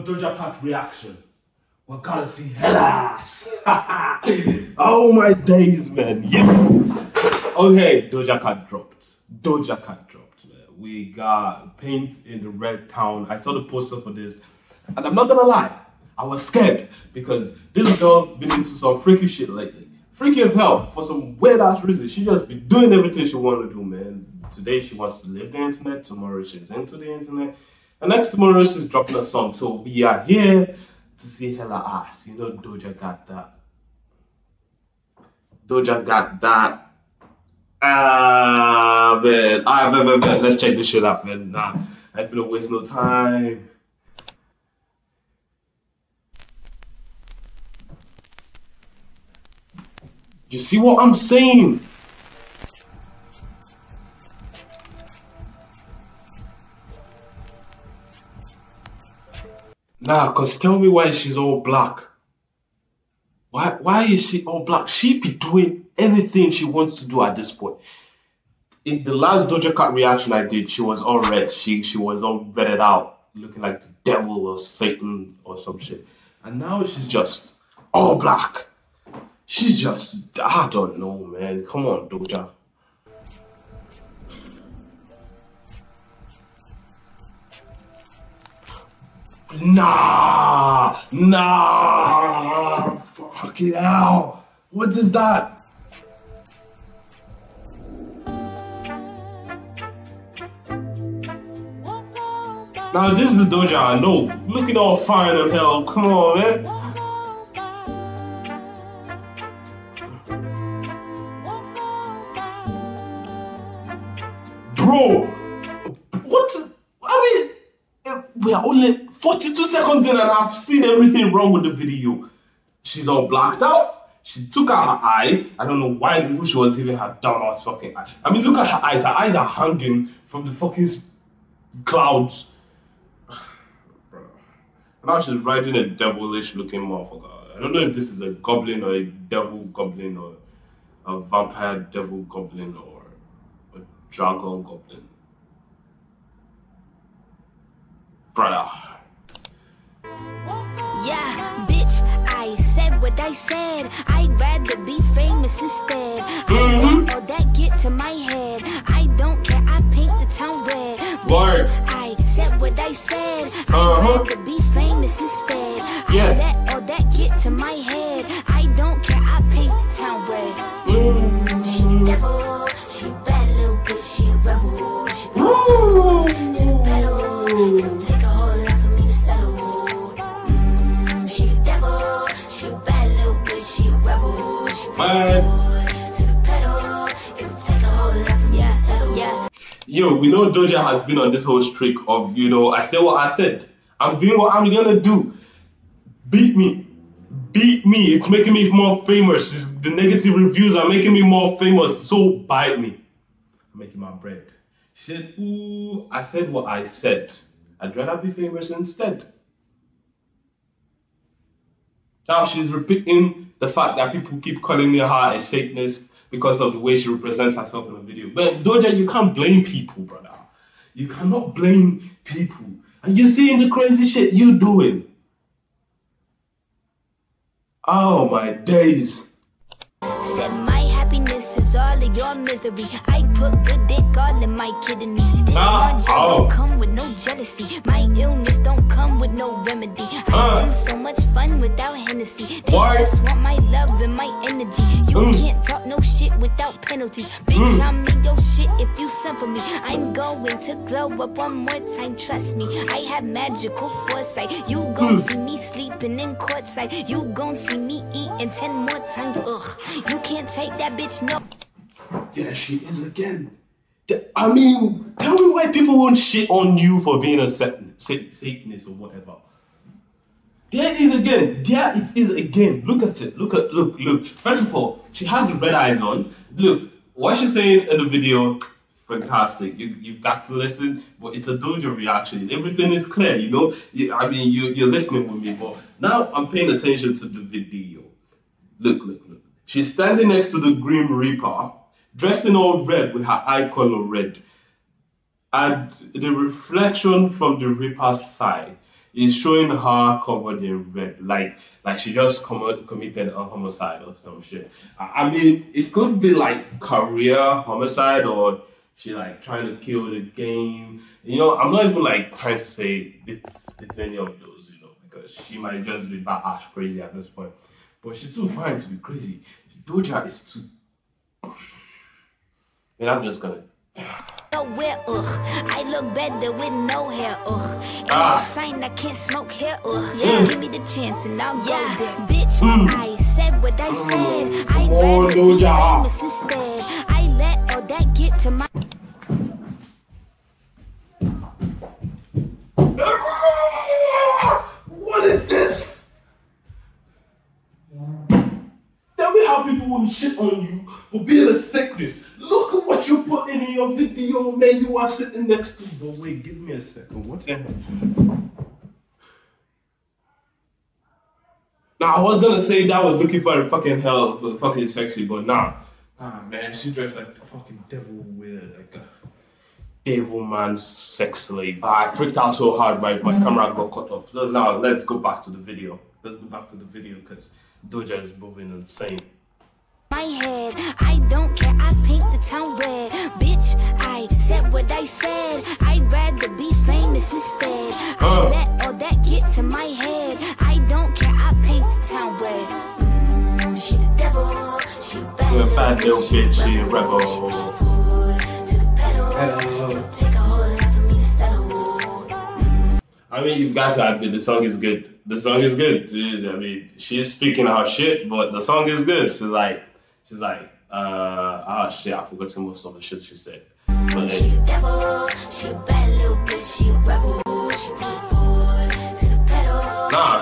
Doja Cat reaction. We're gonna see hell ass. Oh my days, man. Yes. Okay, Doja Cat dropped. Doja Cat dropped, man. We got paint in the red town. I saw the poster for this, and I'm not gonna lie, I was scared because this girl been into some freaky shit lately. Freaky as hell for some weird ass reason. She just be doing everything she want to do, man. Today she wants to leave the internet. Tomorrow she's into the internet. And next tomorrow she's dropping a song. So we are here to see hella ass. You know Doja got that. Doja got that. Man. Let's check this shit out, man. Nah, I ain't finna waste no time. You see what I'm saying? Nah, cause tell me why she's all black. Why is she all black? She be doing anything she wants to do at this point. In the last Doja Cat reaction I did, she was all red. She was all redded out, looking like the devil or Satan or some shit. And now she's just all black. She's just, I don't know, man. Come on, Doja. Nah, fuck it out. What is that? Now this is the Doja I know. Looking all fine and hell. Come on, man. Bro, what? I mean, we are only 42 seconds in and I've seen everything wrong with the video. She's all blacked out. She took out her eye. I don't know why she was even her dumbass fucking eye. I mean, look at her eyes. Her eyes are hanging from the fucking clouds. Now she's riding a devilish looking motherfucker. I don't know if this is a goblin or a devil goblin or a vampire devil goblin or a dragon goblin. Brother. Yeah, bitch, I said what I said. I'd rather be famous instead. I let all that get to my head. I don't care, I paint the town red. Bitch, I said what I said. I'd rather be famous instead. I let all that get to my head. I don't care, I paint the town red. She the devil, she a bad little bitch, she a rebel. She go to the pedal, it'll take a whole lot for me to settle. She the devil, she a bad little bitch, she a rebel. She go to the pedal, it'll take a whole lot for me to settle. Yeah. Yo, we know Doja has been on this whole streak of, you know, I said what I said. I'm doing what I'm gonna do. Beat me. Beat me. It's making me more famous. The negative reviews are making me more famous. So bite me. I'm making my bread. She said, ooh, I said what I said. I'd rather be famous instead. Now she's repeating the fact that people keep calling her a Satanist because of the way she represents herself in the video. But Doja, you can't blame people, brother. You cannot blame people. And you're seeing the crazy shit you doing. Oh my days. Said my happiness is all of your misery. I put good dick all in my kidneys. This orange don't come with no jealousy. My illness don't come with no remedy. I am so much fun without Hennessy. They just want my love and my energy. You can't talk no shit without penalties. Bitch, I'm in your shit if you send for me. I'm going to glow up one more time, trust me. I have magical foresight. You gon' see me sleeping in courtside. You gon' see me eating 10 more times. Ugh, you can't take that bitch, no. There she is again. I mean, tell me why people won't shit on you for being a Satanist or whatever. There it is again. There it is again. Look at it. Look. First of all, she has the red eyes on. Look, what she's saying in the video, fantastic. You've got to listen, but it's a Doja reaction. Everything is clear, you know. I mean, you're listening with me, but now I'm paying attention to the video. Look. She's standing next to the Grim Reaper, dressed in all red with her eye color red. And the reflection from the Reaper's side is showing her covered in red, like she just committed a homicide or some shit. I mean, it could be like career homicide, or she like trying to kill the game. You know, I'm not even like trying to say it's any of those, you know, because she might just be badass crazy at this point. But she's too fine to be crazy. Doja is too. And I'm just gonna. Nowhere, I look better with no hair, Ain't no sign I can't smoke here, Yeah, give me the chance and I'll go there. Bitch, I said what I said. I'd rather be famous instead. I let all that get to my. What is this? Tell me how people will shit on you for being a sickness. Look at what you put in your video, man. You are sitting next to. But wait, give me a second. What's in? Now I was gonna say that was looking for a fucking hell for fucking sexy, but nah, man, she dressed like the fucking devil with like a devil man sex slave. I freaked out so hard, my camera got cut off. So now let's go back to the video. Let's go back to the video because Doja is moving insane. My head, I don't care, I paint the town red. Bitch, I said what I said. I'd rather be famous instead. I let all that get to my head. I don't care, I paint the town red. She the devil, she bad little bitch, she a rebel. Take a whole lot for me to settle. I mean, you guys have admit the song is good. The song is good. I mean, she's speaking her shit, but the song is good. She's like, ah shit, I forgot most of the shit she said. But she the devil, she a bad little bitch, she a rebel, she put her foot to the pedal. Nah,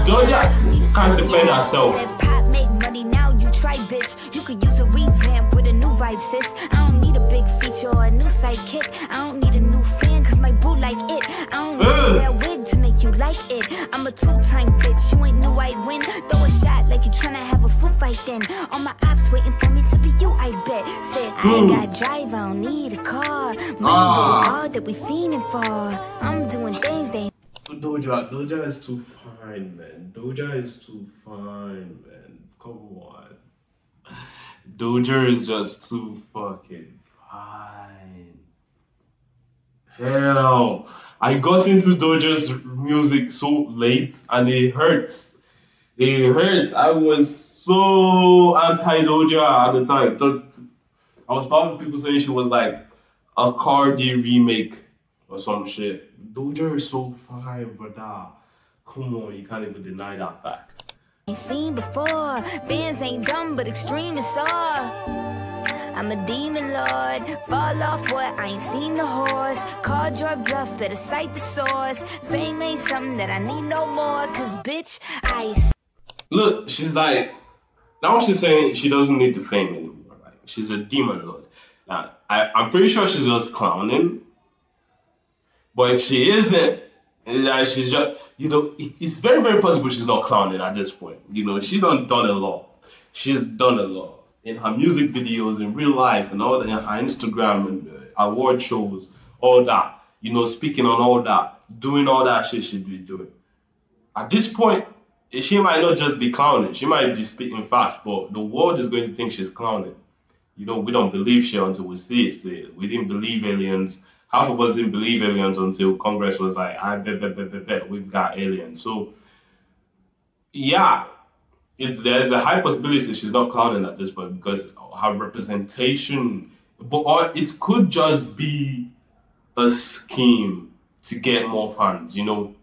Doja can't defend herself. Pop make money now, you try, bitch. You could use a revamp with a new vibe, sis. I don't need a big feature or a new sidekick. I don't need a new fan, cause my boo like it. I don't need that wig to make you like it. I'm a two-time bitch, you ain't knew I'd win. Throw a shot like you tryna have a foot fight then. All my ops waiting for me to be you, I bet. Said, I ain't got drive, I don't need a car. Money all that we fiending for. I'm doing things they. Doja is too fine, man. Doja is too fine, man. Come on. Doja is just too fucking fine. Hell, I got into Doja's music so late and it hurts. It hurts. I was so anti-Doja at the time. I was part of people saying she was like a Cardi remake or some shit. Doja is so fine, brother. Come on, you can't even deny that fact. Ain't seen before. Bands ain't dumb, but extreme is all. I'm a demon lord. Fall off what? I ain't seen the horse. Called your bluff, better cite the source. Fame ain't something that I need no more. Cause bitch, I. Look, she's like, now she's saying she doesn't need the fame anymore. Right? She's a demon lord. Now, I'm pretty sure she's just clowning. But if she isn't, she's just, you know, it's very, very possible she's not clowning at this point. You know, she's done a lot. She's done a lot. In her music videos, in real life, and all that, in her Instagram and award shows, all that. You know, speaking on all that, doing all that shit she'd be doing. At this point, she might not just be clowning. She might be speaking facts, but the world is going to think she's clowning. You know, we don't believe shit until we see it. We didn't believe aliens. Half of us didn't believe aliens until Congress was like, I bet, we've got aliens. So, yeah, there's a high possibility she's not clowning at this point because her representation, or it could just be a scheme to get more fans, you know,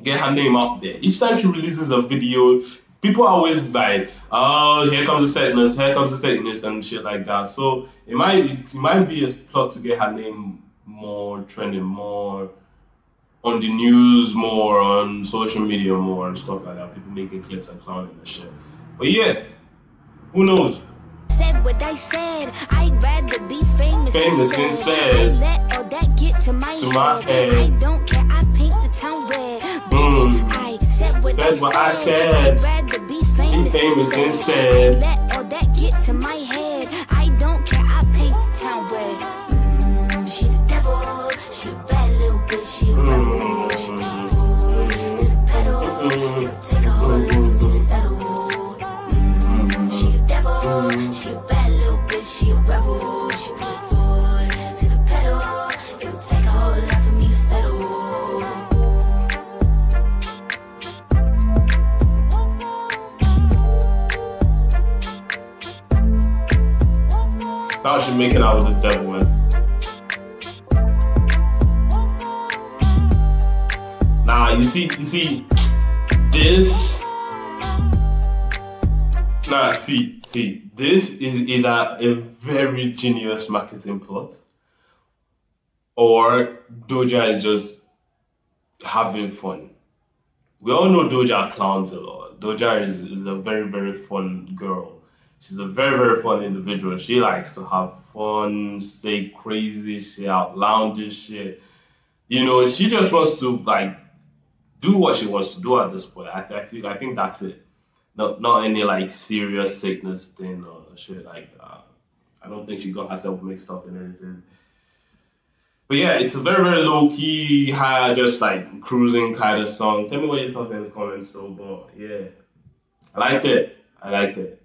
get her name out there. Each time she releases a video, people are always like, oh, here comes the Satanist, and shit like that. So it might be a plot to get her name more trending, more on the news, more on social media, more and stuff like that. People making clips and clowning and shit. But yeah, who knows? Said what I said. I'd rather be famous instead. I let all that get to my head. I don't care. I paint the town red. Bitch, I said what I said. I'd rather be famous instead. I let all that get to my head. I don't care. I paint the town red. She the devil. She a bad little bitch. She a rebel. She how she making out with the devil, man. Nah, you see, this. Nah, see, this is either a very genius marketing plot, or Doja is just having fun. We all know Doja clowns a lot. Doja is a very, very fun girl. She's a very, very fun individual. She likes to have fun, say crazy shit, outlandish shit. You know, she just wants to like do what she wants to do at this point. I think that's it. Not any like serious sickness thing or shit like that. I don't think she got herself mixed up in anything. But yeah, it's a very, very low key, high, just like cruising kind of song. Tell me what you thought in the comments though, but yeah. I liked it.